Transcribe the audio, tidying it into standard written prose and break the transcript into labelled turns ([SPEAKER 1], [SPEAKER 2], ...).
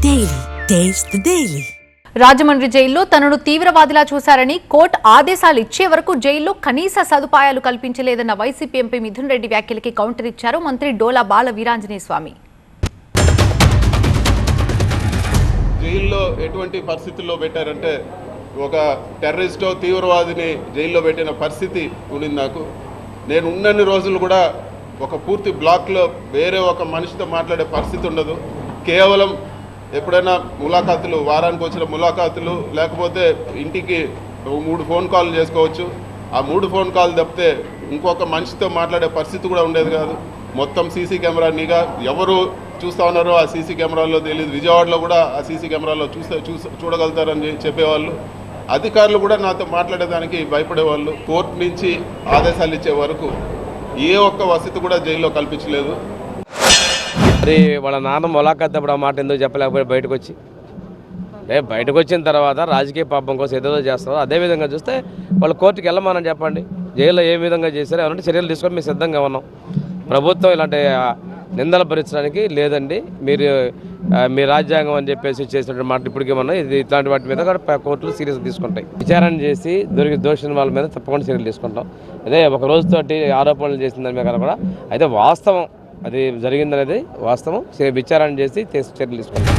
[SPEAKER 1] Daily. Taste the Daily.
[SPEAKER 2] Rajahmundry జైల్లో తనను తీవ్రవాదిలా చూశారని court ఆదేశాలు ఇచ్చే వరకు జైల్లో కనీస సదుపాయాలు కల్పించలేదన్న వైసీపీ ఎంపీ మిథున్ రెడ్డి వ్యాఖ్యలకి కౌంటర్ ఇచ్చారు మంత్రి డోలా బాల వీరాంజనేయ స్వామి.
[SPEAKER 3] జైల్లో ఎటువంటి పరిస్థితుల్లో పెట్టారంటే ఒక టెర్రరిస్టో తీవ్రవాదిని జైల్లో పెట్టిన పరిస్థితి ఉండింది నాకు. నేను ఉన్నన్ని రోజులు కూడా ఒక పూర్తి బ్లాక్లో వేరే ఒక మనిషితో మాట్లాడే పరిస్థితి ఉండదు. కేవలం ఎప్పుడైనా ములాఖాతులు, వారానికి వచ్చిన ములాఖాతులు, లేకపోతే ఇంటికి 3 ఫోన్ కాల్ చేసుకోవచ్చు. ఆ 3 ఫోన్ కాల్ తప్పితే ఇంకొక మనిషితో మాట్లాడే పరిస్థితి కూడా ఉండేది కాదు. మొత్తం సీసీ కెమెరా నిఘా ఎవరు చూస్తూ ఉన్నారో ఆ సీసీ కెమెరాల్లో తెలియదు. విజయవాడలో కూడా ఆ సీసీ కెమెరాలో చూడగలుగుతారని చెప్పేవాళ్ళు. అధికారులు కూడా నాతో మాట్లాడేదానికి భయపడేవాళ్ళు. కోర్టు నుంచి ఆదేశాలు ఇచ్చే వరకు ఏ ఒక్క వసతి కూడా జైల్లో కల్పించలేదు.
[SPEAKER 4] మరి వాళ్ళ నాన్న ములాఖాత్ అప్పుడు ఆ మాట ఎందుకు చెప్పలేకపోయి బయటకు వచ్చిన తర్వాత రాజకీయ పాపం కోసం ఏదో చేస్తారో అదేవిధంగా చూస్తే వాళ్ళు కోర్టుకి వెళ్ళమని చెప్పండి. జైల్లో ఏ విధంగా చేశారో ఏమంటే చర్యలు తీసుకొని మేము సిద్ధంగా ఉన్నాం. ప్రభుత్వం ఇలాంటి నిందలు భరించడానికి లేదండి, మీ రాజ్యాంగం అని చెప్పేసి చేసినటువంటి మాట ఇప్పటికే మనం ఇట్లాంటి వాటి మీద కూడా కోర్టులు సీరియస్గా తీసుకుంటాయి. విచారణ చేసి దోషిన వాళ్ళ మీద తప్పకుండా చర్యలు తీసుకుంటాం. అదే ఒక రోజుతోటి ఆరోపణలు చేసిన దాని మీద కూడా అయితే వాస్తవం అది జరిగిందనేది వాస్తవం. విచారణ చేసి చర్యలు తీసుకుంటాం.